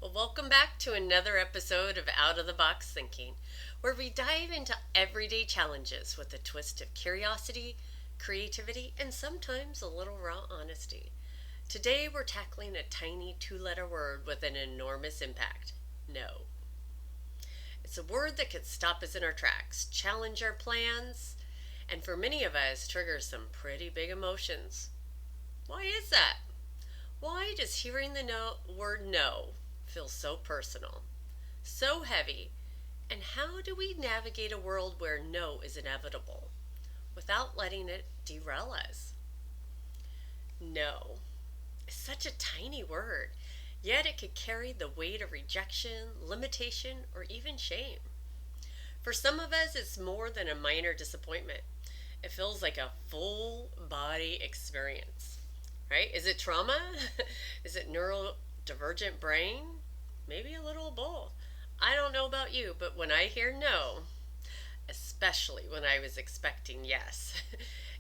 Well, welcome back to another episode of Out of the Box Thinking, where we dive into everyday challenges with a twist of curiosity, creativity, and sometimes a little raw honesty. Today, we're tackling a tiny two-letter word with an enormous impact: no. It's a word that could stop us in our tracks, challenge our plans, and for many of us, trigger some pretty big emotions. Why is that? Why does hearing the word no feel so personal, so heavy, and how do we navigate a world where no is inevitable without letting it derail us? No is such a tiny word, yet it could carry the weight of rejection, limitation, or even shame. For some of us, it's more than a minor disappointment. It feels like a full body experience, right? Is it trauma? Is it neurodivergent brain? Maybe a little of both. I don't know about you, but when I hear no, especially when I was expecting yes,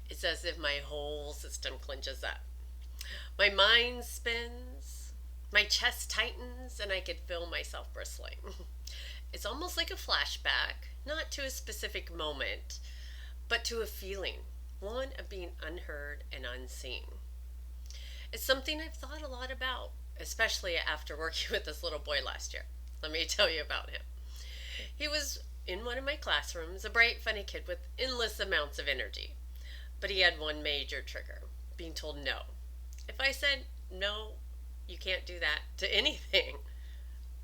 it's as if my whole system clenches up. My mind spins, my chest tightens, and I could feel myself bristling. It's almost like a flashback, not to a specific moment, but to a feeling, one of being unheard and unseen. It's something I've thought a lot about, especially after working with this little boy last year. Let me tell you about him. He was in one of my classrooms, a bright, funny kid with endless amounts of energy. But he had one major trigger: being told no. If I said, no, you can't do that to anything,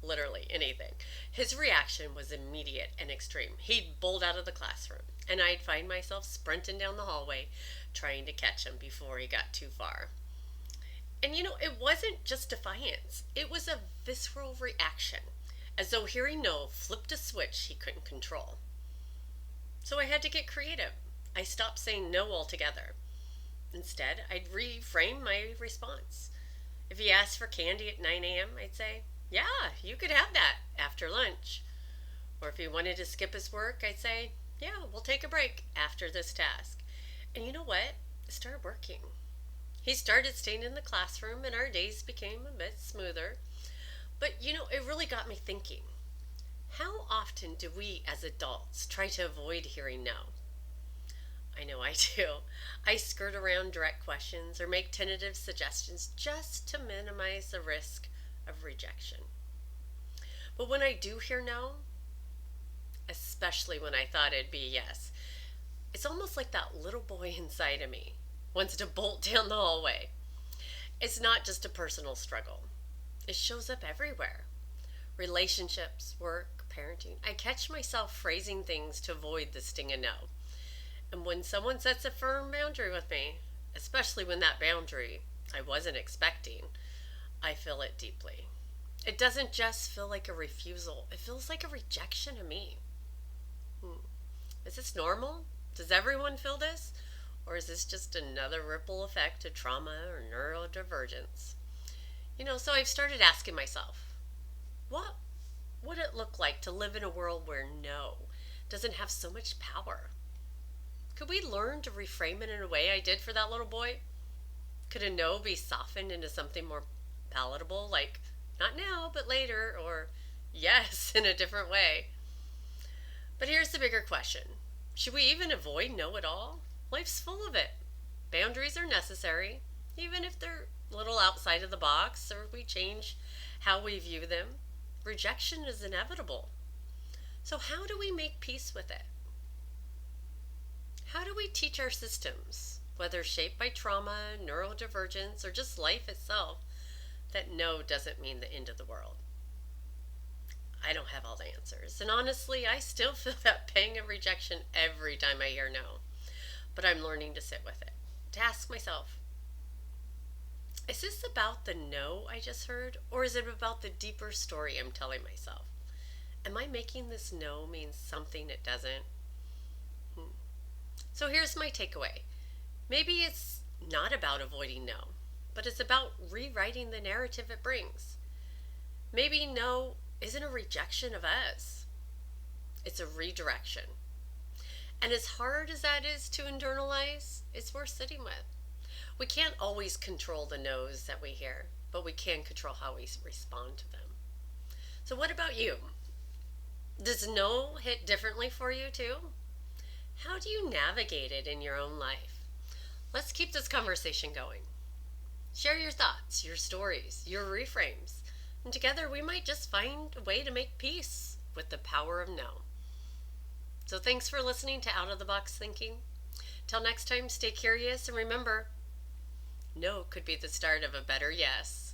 literally anything, his reaction was immediate and extreme. He'd bolt out of the classroom, and I'd find myself sprinting down the hallway trying to catch him before he got too far. And it wasn't just defiance, it was a visceral reaction, as though hearing no flipped a switch he couldn't control. So I had to get creative. I stopped saying no altogether. Instead, I'd reframe my response. If he asked for candy at 9 a.m., I'd say, yeah, you could have that after lunch. Or if he wanted to skip his work, I'd say, yeah, we'll take a break after this task. And you know what? It started working. He started staying in the classroom, and our days became a bit smoother. But it really got me thinking. How often do we as adults try to avoid hearing no? I know I do. I skirt around direct questions or make tentative suggestions just to minimize the risk of rejection. But when I do hear no, especially when I thought it'd be yes, it's almost like that little boy inside of me wants to bolt down the hallway. It's not just a personal struggle, it shows up everywhere: relationships, work, parenting. I catch myself phrasing things to avoid the sting of no. And when someone sets a firm boundary with me, especially when that boundary I wasn't expecting, I feel it deeply. It doesn't just feel like a refusal, it feels like a rejection of me. Is this normal? Does everyone feel this? Or is this just another ripple effect of trauma or neurodivergence? So I've started asking myself, what would it look like to live in a world where no doesn't have so much power? Could we learn to reframe it in a way I did for that little boy? Could a no be softened into something more palatable, like not now, but later, or yes in a different way? But here's the bigger question: should we even avoid no at all? Life's full of it. Boundaries are necessary, even if they're a little outside of the box or we change how we view them. Rejection is inevitable. So, how do we make peace with it? How do we teach our systems, whether shaped by trauma, neurodivergence, or just life itself, that no doesn't mean the end of the world? I don't have all the answers, and honestly, I still feel that pang of rejection every time I hear no. But I'm learning to sit with it, to ask myself, is this about the no I just heard, or is it about the deeper story I'm telling myself? Am I making this no mean something it doesn't? So here's my takeaway. Maybe it's not about avoiding no, but it's about rewriting the narrative it brings. Maybe no isn't a rejection of us, it's a redirection. And as hard as that is to internalize, it's worth sitting with. We can't always control the no's that we hear, but we can control how we respond to them. So, what about you? Does no hit differently for you too? How do you navigate it in your own life? Let's keep this conversation going. Share your thoughts, your stories, your reframes, and together we might just find a way to make peace with the power of no. So thanks for listening to Out of the Box Thinking. Till next time, stay curious and remember, no could be the start of a better yes.